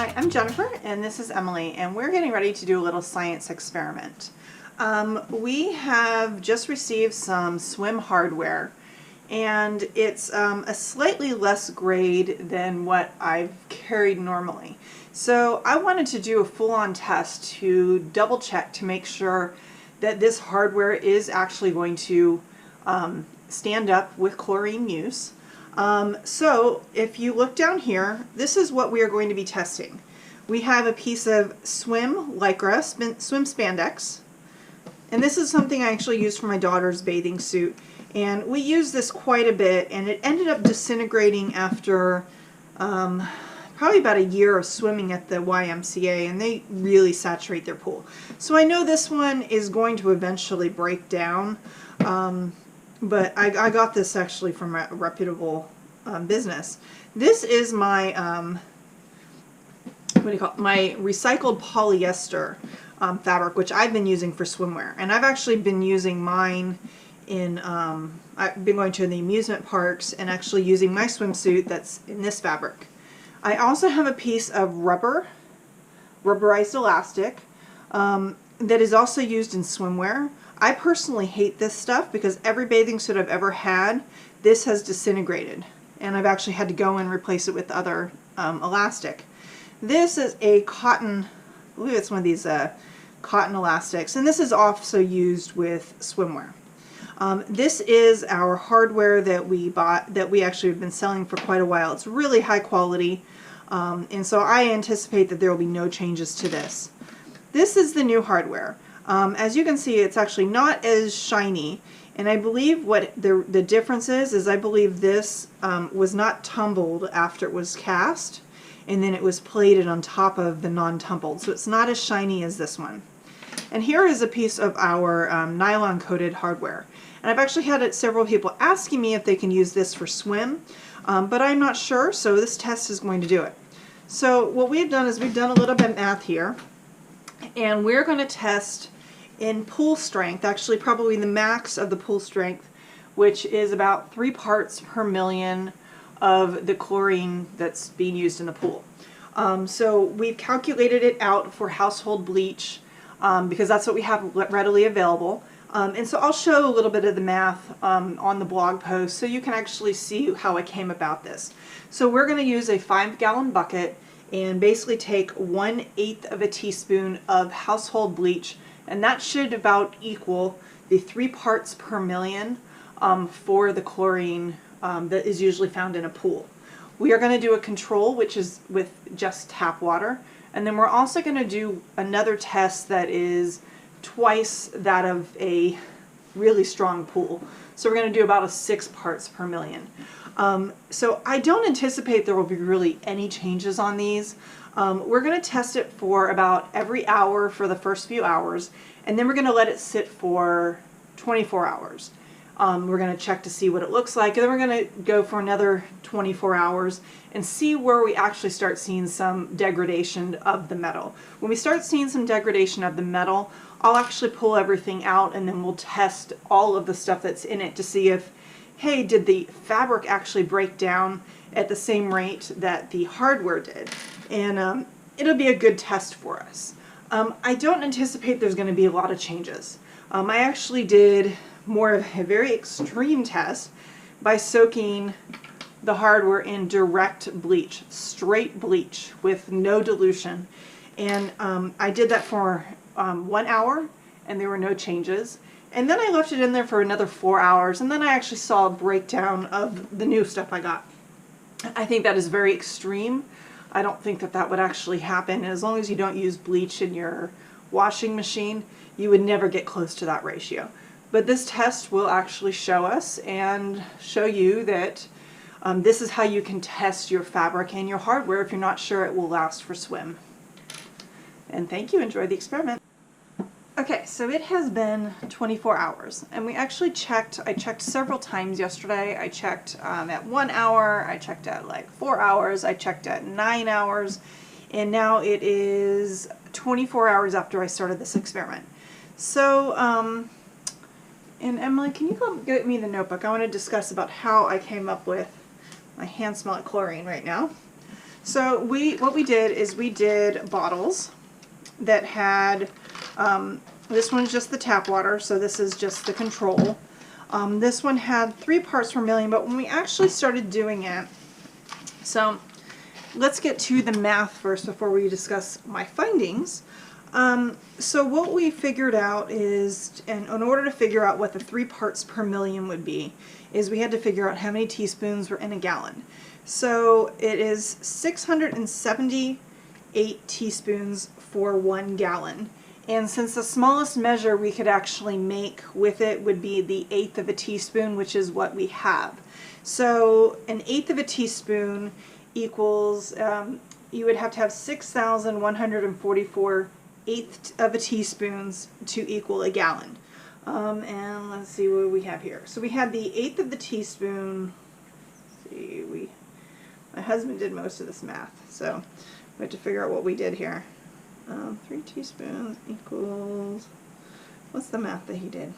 Hi, I'm Jennifer and this is Emily, and we're getting ready to do a little science experiment. We have just received some swim hardware, and it's a slightly less grade than what I've carried normally. So I wanted to do a full-on test to double check to make sure that this hardware is actually going to stand up with chlorine use. So if you look down here, this is what we are going to be testing. We have a piece of swim lycra, swim spandex, and this is something I actually used for my daughter's bathing suit, and we used this quite a bit, and it ended up disintegrating after probably about a year of swimming at the YMCA, and they really saturate their pool. So I know this one is going to eventually break down. But I got this actually from a reputable business. This is my, what do you call it? My recycled polyester fabric, which I've been using for swimwear. And I've actually been using mine in, I've been going to the amusement parks and actually using my swimsuit that's in this fabric. I also have a piece of rubberized elastic that is also used in swimwear. I personally hate this stuff because every bathing suit I've ever had, this has disintegrated, and I've actually had to go and replace it with other elastic. This is a cotton, I believe it's one of these cotton elastics, and this is also used with swimwear. This is our hardware that we bought, that we actually have been selling for quite a while. It's really high quality, and so I anticipate that there will be no changes to this. This is the new hardware. As you can see, it's actually not as shiny, and I believe what the difference is I believe this was not tumbled after it was cast, and then it was plated on top of the non-tumbled, so it's not as shiny as this one. And here is a piece of our nylon coated hardware, and I've actually had several people asking me if they can use this for swim, but I'm not sure, so this test is going to do it. So what we've done is we've done a little bit of math here, and we're going to test in pool strength, actually probably the max of the pool strength, which is about 3 parts per million of the chlorine that's being used in the pool. So we've calculated it out for household bleach because that's what we have readily available. And so I'll show a little bit of the math on the blog post so you can actually see how I came about this. So we're going to use a 5-gallon bucket and basically take 1/8 of a teaspoon of household bleach, and that should about equal the 3 parts per million for the chlorine that is usually found in a pool. We are going to do a control, which is with just tap water, and then we're also going to do another test that is twice that of a really strong pool. So we're going to do about a 6 parts per million. So I don't anticipate there will be really any changes on these. We're going to test it for about every hour for the first few hours, and then we're going to let it sit for 24 hours. We're going to check to see what it looks like, and then we're going to go for another 24 hours and see where we actually start seeing some degradation of the metal. When we start seeing some degradation of the metal, I'll actually pull everything out, and then we'll test all of the stuff that's in it to see if, hey, did the fabric actually break down at the same rate that the hardware did? And it'll be a good test for us. I don't anticipate there's going to be a lot of changes. I actually did more of a very extreme test by soaking the hardware in direct bleach, straight bleach with no dilution. And I did that for 1 hour, and there were no changes. And then I left it in there for another 4 hours, and then I actually saw a breakdown of the new stuff I got. I think that is very extreme. I don't think that that would actually happen. As long as you don't use bleach in your washing machine, you would never get close to that ratio. But this test will actually show us and show you that this is how you can test your fabric and your hardware if you're not sure it will last for swim. And thank you. Enjoy the experiment. Okay, so it has been 24 hours, and we actually checked. I checked several times yesterday. I checked at 1 hour, I checked at like 4 hours, I checked at 9 hours, and now it is 24 hours after I started this experiment. So, and Emily, can you go get me the notebook? I want to discuss about how I came up with, my hands smell like chlorine right now. So what we did is we did bottles that had, this one's just the tap water, so this is just the control. This one had 3 parts per million, but when we actually started doing it, so let's get to the math first before we discuss my findings. So what we figured out is, and in order to figure out what the 3 parts per million would be, is we had to figure out how many teaspoons were in a gallon. So it is 678 teaspoons for 1 gallon. And since the smallest measure we could actually make with it would be the 1/8 of a teaspoon, which is what we have. So an 1/8 of a teaspoon equals, you would have to have 6,144 1/8 of a teaspoons to equal a gallon. And let's see what we have here. So we had the 1/8 of the teaspoon. Let's see, my husband did most of this math, so we have to figure out what we did here. 3 teaspoons equals, what's the math that he did?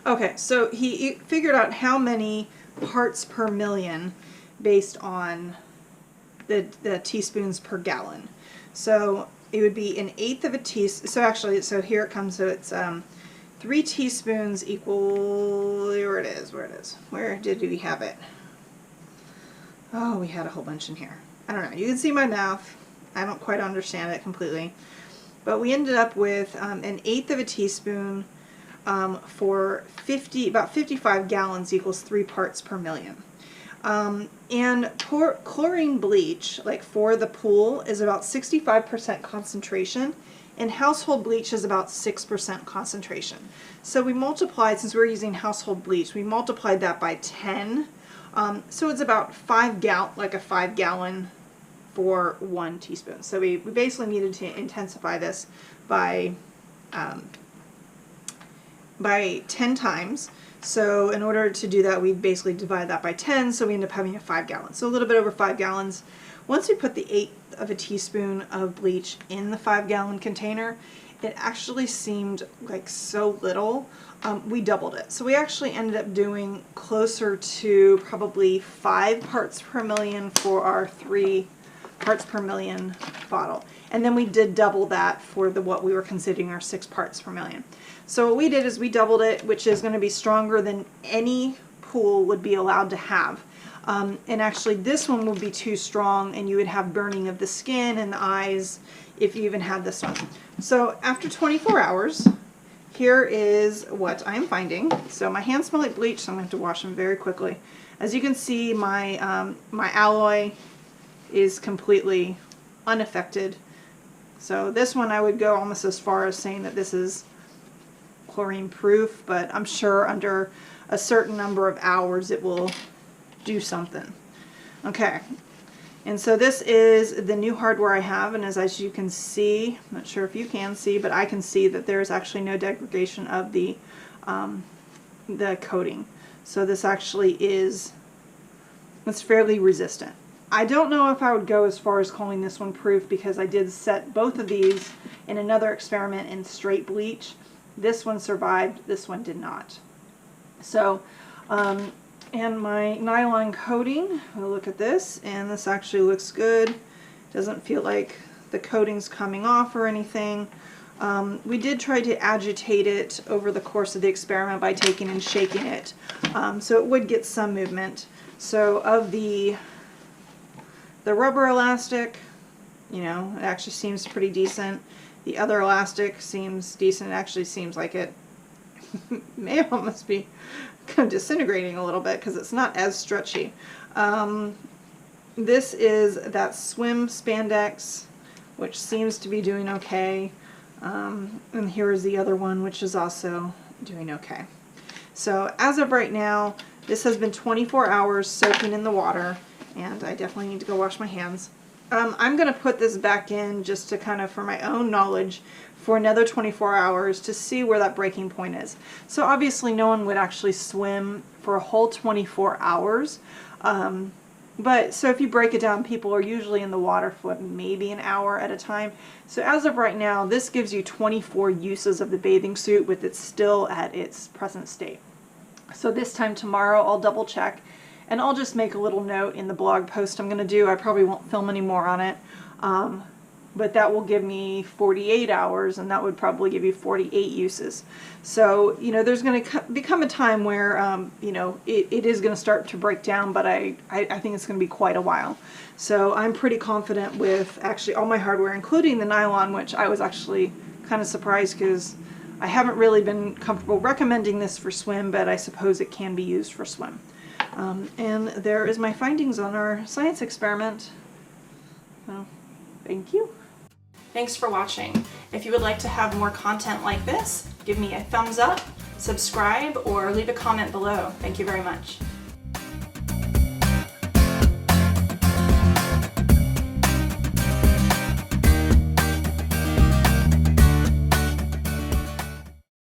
Okay, so he figured out how many parts per million based on the teaspoons per gallon. So it would be an 1/8 of a teaspoon. So actually, so here it comes. So it's 3 teaspoons equal, where it is. Where did we have it? Oh, we had a whole bunch in here. I don't know. You can see my math. I don't quite understand it completely. But we ended up with an 1/8 of a teaspoon for about 55 gallons equals 3 parts per million. And chlorine bleach, like for the pool, is about 65% concentration, and household bleach is about 6% concentration. So we multiplied, since we're using household bleach, we multiplied that by 10. So it's about 5 gallon for 1 teaspoon. So we basically needed to intensify this by 10 times. So in order to do that, we basically divide that by 10, so we end up having a 5 gallons. So a little bit over 5 gallons. Once we put the 1/8 of a teaspoon of bleach in the 5-gallon container, it actually seemed like so little. We doubled it. So we actually ended up doing closer to probably 5 parts per million for our 3 parts per million bottle. And then we did double that for what we were considering our 6 parts per million. So what we did is we doubled it, which is going to be stronger than any pool would be allowed to have. And actually this one would be too strong, and you would have burning of the skin and the eyes if you even had this one. So after 24 hours, here is what I'm finding. So my hands smell like bleach, so I'm going to have to wash them very quickly. As you can see, my alloy is completely unaffected. So this one I would go almost as far as saying that this is chlorine proof, but I'm sure under a certain number of hours it will do something. Okay, and so this is the new hardware I have, and as you can see, I'm not sure if you can see, but I can see that there's actually no degradation of the coating. So this actually it's fairly resistant. I don't know if I would go as far as calling this one proof, because I did set both of these in another experiment in straight bleach. This one survived, this one did not. So, and my nylon coating, we'll look at this, and this actually looks good. Doesn't feel like the coating's coming off or anything. We did try to agitate it over the course of the experiment by taking and shaking it, so it would get some movement. So of the rubber elastic, you know, it actually seems pretty decent. The other elastic seems decent. It actually seems like it may almost be kind of disintegrating a little bit because it's not as stretchy. This is that swim spandex, which seems to be doing okay. And here is the other one, which is also doing okay. So as of right now, this has been 24 hours soaking in the water, and I definitely need to go wash my hands. I'm going to put this back in just to kind of, for my own knowledge, for another 24 hours to see where that breaking point is. So obviously no one would actually swim for a whole 24 hours. But so if you break it down, people are usually in the water for maybe an hour at a time. So as of right now, this gives you 24 uses of the bathing suit with it still at its present state. So this time tomorrow I'll double check And I'll just make a little note in the blog post I'm going to do. I probably won't film any more on it. But that will give me 48 hours, and that would probably give you 48 uses. So, you know, there's going to become a time where, you know, it is going to start to break down, but I think it's going to be quite a while. So I'm pretty confident with actually all my hardware, including the nylon, which I was actually kind of surprised because I haven't really been comfortable recommending this for swim, but I suppose it can be used for swim. And there is my findings on our science experiment. So, thank you. Thanks for watching. If you would like to have more content like this, give me a thumbs up, subscribe, or leave a comment below. Thank you very much.